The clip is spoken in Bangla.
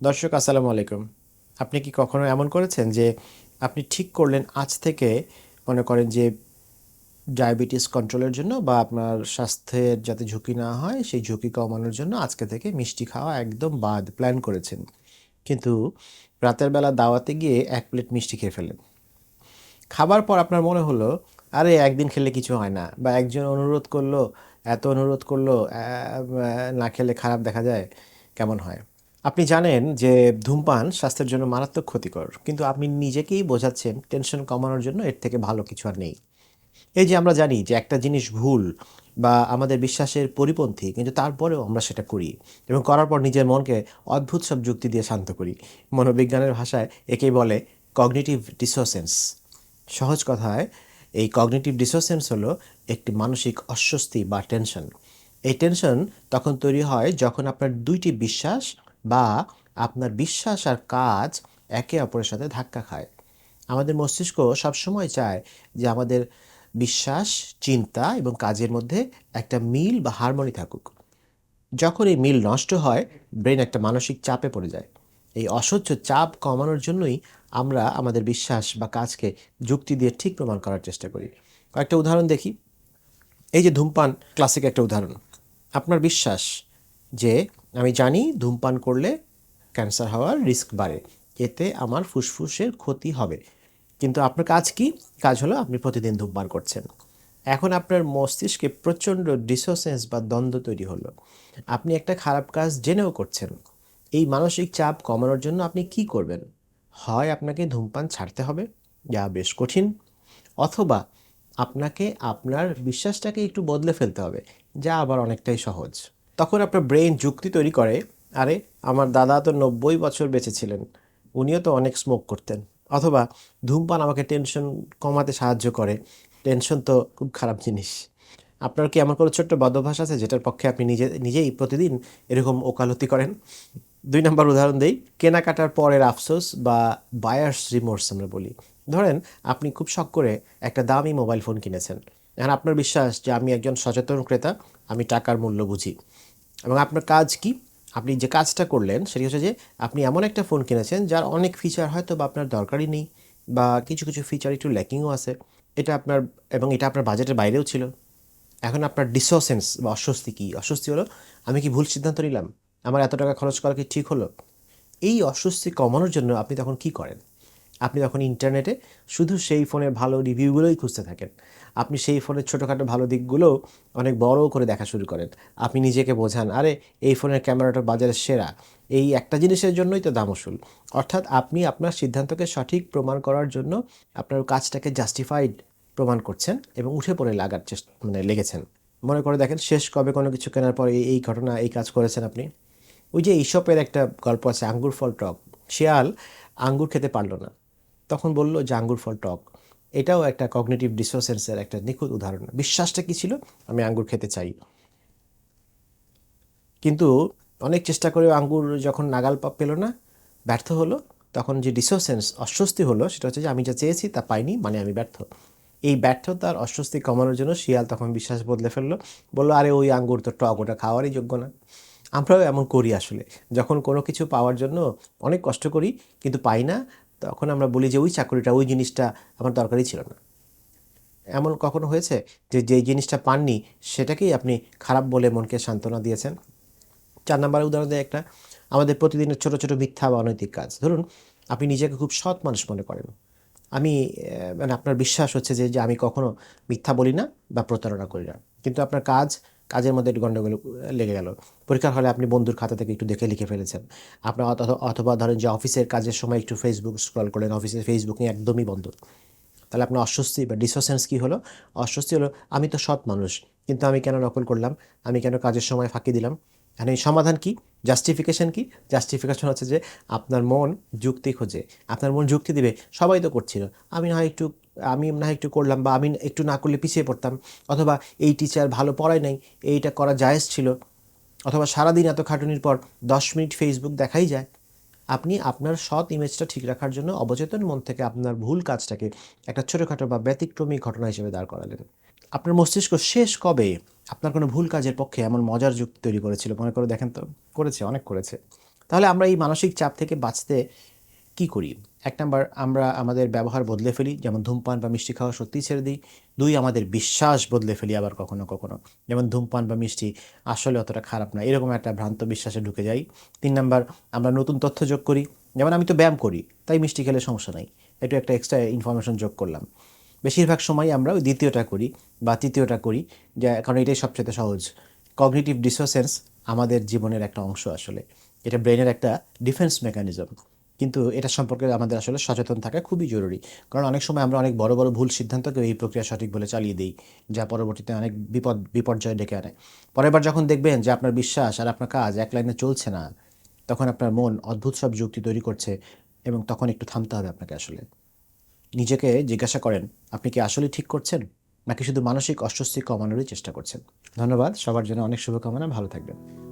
দর্শক আসসালামু আলাইকুম। আপনি কি কখনো এমন করেছেন যে আপনি ঠিক করলেন আজ থেকে মনে করেন যে ডায়াবেটিস কন্ট্রোলের জন্য বা আপনার স্বাস্থ্যের যাতে ঝুঁকি না হয় সেই ঝুঁকি কমানোর জন্য আজকে থেকে মিষ্টি খাওয়া একদম বাদ প্ল্যান করেছেন। কিন্তু রাতের বেলা দাওয়াতে গিয়ে ১ প্লেট মিষ্টি খেয়ে ফেললেন। খাবার পর আপনার মনে হলো, আরে একদিন খেলে কিছু হয় না বা একজন অনুরোধ করলো, এত অনুরোধ করলো, না খেলে খারাপ দেখা যায়, কেমন হয়? আপনি জানেন যে ধূমপান স্বাস্থ্যের জন্য মারাত্মক ক্ষতিকর, কিন্তু আপনি নিজেকেই বোঝাচ্ছেন টেনশন কমানোর জন্য এর থেকে ভালো কিছু আর নেই। এই যে আমরা জানি যে একটা জিনিস ভুল বা আমাদের বিশ্বাসের পরিপন্থী, কিন্তু তারপরেও আমরা সেটা করি এবং করার পর নিজের মনকে অদ্ভুত সব যুক্তি দিয়ে শান্ত করি। মনোবিজ্ঞানের ভাষায় একেই বলে কগনিটিভ ডিসোসেন্স। সহজ কথায় এই কগনিটিভ ডিসোসেন্স হলো একটি মানসিক অস্বস্তি বা টেনশন। এই টেনশন তখন তৈরি হয় যখন আপনার দুইটি বিশ্বাস বা আপনার বিশ্বাস আর কাজ একে অপরের সাথে ধাক্কা খায়। আমাদের মস্তিষ্ক সবসময় চায় যে আমাদের বিশ্বাস, চিন্তা এবং কাজের মধ্যে একটা মিল বা হারমোনি থাকুক। যখন এই মিল নষ্ট হয়, ব্রেন একটা মানসিক চাপে পড়ে যায়। এই অসহ্য চাপ কমানোর জন্যই আমরা আমাদের বিশ্বাস বা কাজকে যুক্তি দিয়ে ঠিক প্রমাণ করার চেষ্টা করি। কয়েকটা উদাহরণ দেখি। এই যে ধূমপান ক্লাসিক একটা উদাহরণ। আপনার বিশ্বাস যে আমি জানি ধূমপান করলে ক্যান্সার হওয়ার রিস্ক বাড়ে, এতে আমার ফুসফুসের ক্ষতি হবে। কিন্তু আপনার কাজ কি? কাজ হলো আপনি প্রতিদিন ধূমপান করছেন। এখন আপনার মস্তিষ্কে প্রচণ্ড ডিসোসেন্স বা দ্বন্দ্ব তৈরি হলো। আপনি একটা খারাপ কাজ জেনেও করছেন। এই মানসিক চাপ কমানোর জন্য আপনি কি করবেন? হয় আপনাকে ধূমপান ছাড়তে হবে, যা বেশ কঠিন, অথবা আপনাকে আপনার বিশ্বাসটাকে একটু বদলে ফেলতে হবে, যা আবার অনেকটাই সহজ। তখন আপনার ব্রেইন যুক্তি তৈরি করে, আরে আমার দাদা তো ৯০ বছর বেঁচে ছিলেন, উনিও তো অনেক স্মোক করতেন। অথবা ধূমপান আমাকে টেনশন কমাতে সাহায্য করে, টেনশন তো খুব খারাপ জিনিস। আপনার কি এমন কোনো ছোট্ট বদভ্যাস আছে যেটার পক্ষে আপনি নিজেই প্রতিদিন এরকম ওকালতি করেন? ২ নম্বর উদাহরণ দেই, কেনাকাটার পরের আফসোস বা বায়ার্স রিমোর্স আমরা বলি। ধরেন আপনি খুব শখ করে একটা দামি মোবাইল ফোন কিনেছেন। এখন আপনার বিশ্বাস যে আমি একজন সচেতন ক্রেতা, আমি টাকার মূল্য বুঝি। এবং আপনার কাজ কি? আপনি যে কাজটা করলেন সেটি হচ্ছে যে আপনি এমন একটা ফোন কিনেছেন যার অনেক ফিচার হয়তো বা আপনার দরকারই নেই, বা কিছু ফিচার একটু ল্যাকিংও আছে। এটা আপনার এবং এটা আপনার বাজেটের বাইরেও ছিল। এখন আপনার ডিসোসেন্স বা অস্বস্তি কী? অস্বস্তি হলো, আমি কি ভুল সিদ্ধান্ত নিলাম? আমার এত টাকা খরচ করা কি ঠিক হলো? এই অস্বস্তি কমানোর জন্য আপনি তখন কি করেন? আপনি তখন ইন্টারনেটে শুধু সেই ফোনের ভালো রিভিউগুলোই খুঁজতে থাকেন। আপনি সেই ফোনের ছোটোখাটো ভালো দিকগুলো অনেক বড় করে দেখা শুরু করেন। আপনি নিজেকে বোঝান, আরে এই ফোনের ক্যামেরাটা বাজারের সেরা, এই একটা জিনিসের জন্যই তো দাম উসুল। অর্থাৎ আপনি আপনার সিদ্ধান্তকে সঠিক প্রমাণ করার জন্য আপনার কাজটাকে জাস্টিফাইড প্রমাণ করছেন এবং উঠে পড়ে লাগার লেগেছেন। মনে করে দেখেন, শেষ কবে কোনো কিছু কেনার পরে এই ঘটনা, এই কাজ করেছেন আপনি? ওই যে ঈশপের একটা গল্প আছে, আঙ্গুর ফল টক। শেয়াল আঙ্গুর খেতে পারল না, তখন বলল যে আঙ্গুর ফল টক। এটাও একটা কগনিটিভ ডিসোসেন্সের একটা নিখুঁত উদাহরণ। বিশ্বাসটা কি ছিল? আমি আঙ্গুর খেতে চাই। কিন্তু অনেক চেষ্টা করেও আঙ্গুর যখন নাগাল পেল না, ব্যর্থ হলো, তখন যে ডিসোসেন্স অস্বস্তি হলো সেটা হচ্ছে যে আমি যা চেয়েছি তা পাইনি, মানে আমি ব্যর্থ। এই ব্যর্থতার অস্বস্তি কমানোর জন্য শিয়াল তখন বিশ্বাস বদলে ফেললো, বললো আরে ওই আঙ্গুর তো টক, ওটা খাওয়ারই যোগ্য না। আমরাও এমন করি আসলে। যখন কোনো কিছু পাওয়ার জন্য অনেক কষ্ট করি কিন্তু পাই না, তখন আমরা বলি যে ওই চাকরিটা, ওই জিনিসটা আমার দরকারই ছিল না। এমন কখনো হয়েছে যে যেই জিনিসটা পাননি সেটাকেই আপনি খারাপ বলে মনকে সান্ত্বনা দিয়েছেন? ৪ নম্বরের উদাহরণ দেয় একটা, আমাদের প্রতিদিনের ছোট মিথ্যা বা অনৈতিক কাজ। ধরুন আপনি নিজেকে খুব সৎ মানুষ মনে করেন। আমি মানে আপনার বিশ্বাস হচ্ছে যে আমি কখনো মিথ্যা বলি না বা প্রতারণা করি না। কিন্তু আপনার কাজের মধ্যে একটু গন্ডগোল লেগে গেল। পরীক্ষার হলে আপনি বন্ধুর খাতা থেকে একটু দেখে লিখে ফেলেছেন। আপনার অথবা ধরেন যে অফিসের কাজের সময় একটু ফেসবুক স্ক্রল করলেন, অফিসে ফেসবুকিং একদমই বন্ধ। তাহলে আপনার অস্বস্তি বা ডিসোসেন্স কী হলো? অস্বস্তি হলো, আমি তো সৎ মানুষ, কিন্তু আমি কেন নকল করলাম? আমি কেন কাজের সময় ফাঁকি দিলাম? এখন এই সমাধান কি? জাস্টিফিকেশন কি? জাস্টিফিকেশন হচ্ছে যে আপনার মন যুক্তি খোঁজে। আপনার মন যুক্তি দিবে, সবাই তো করছিল। আমি না হয় একটু করলাম, বা আমি একটু না করলে পিছিয়ে পড়তাম। অথবা এই টিচার ভালো পড়ায় নাই, এইটা করা জায়েজ ছিল। অথবা সারাদিন এত খাটুনির পর ১০ মিনিট ফেসবুক দেখাই যায়। আপনি আপনার সৎ ইমেজটা ঠিক রাখার জন্য অবচেতন মন থেকে আপনার ভুল কাজটাকে একটা ছোটোখাটো বা ব্যতিক্রমী ঘটনা হিসেবে দাঁড় করালেন। আপনার মস্তিষ্ক শেষ কবে আপনার কোনো ভুল কাজের পক্ষে এমন মজার যুক্তি তৈরি করেছিল? মনে করে দেখেন তো। করেছে, অনেক করেছে। তাহলে আমরা এই মানসিক চাপ থেকে বাঁচতে কি করি? ১ নাম্বার, আমরা আমাদের ব্যবহার বদলে ফেলি, যেমন ধূমপান বা মিষ্টি খাওয়া সত্যিই ছেড়ে দিই। ২, আমাদের বিশ্বাস বদলে ফেলি আবার কখনো, কখনো। যেমন ধূমপান বা মিষ্টি আসলে অতটা খারাপ না। এরকম একটা ভ্রান্ত বিশ্বাসে ঢুকে যাই। ৩ নাম্বার, আমরা নতুন তথ্য যোগ করি। যেমন আমি তো ব্যায়াম করি, তাই মিষ্টি খেলে সমস্যা নাই। একটু একটা এক্সট্রা ইনফরমেশন যোগ করলাম। বেশিরভাগ সময় আমরা ওই ২য় করি বা ৩য়টা করি, কারণ এটাই সবচাইতে সহজ। কগনিটিভ ডিসোসিয়েন্স আমাদের জীবনের একটা অংশ আসলে। এটা ব্রেইনের একটা ডিফেন্স মেকানিজম। কিন্তু এটা সম্পর্কে আমাদের আসলে সচেতন থাকা খুবই জরুরি। কারণ অনেক সময় আমরা অনেক বড়, বড় ভুল সিদ্ধান্তকেও এই প্রক্রিয়া সঠিক বলে চালিয়ে দেই, যা পরবর্তীতে অনেক বিপর্যয় ডেকে আনে। পরের বার যখন দেখবেন যে আপনার বিশ্বাস আর আপনার কাজ এক লাইনে চলছে না, তখন আপনার মন অদ্ভুত সব যুক্তি তৈরি করছে এবং তখন একটু থামতে হবে আপনাকে আসলে। নিজেকে জিজ্ঞাসা করেন, আপনি কি আসলেই ঠিক করছেন? নাকি শুধু মানসিক অস্বস্তি কমানোরই চেষ্টা করছেন? ধন্যবাদ। সবার জন্য অনেক শুভকামনা। ভালো থাকবেন।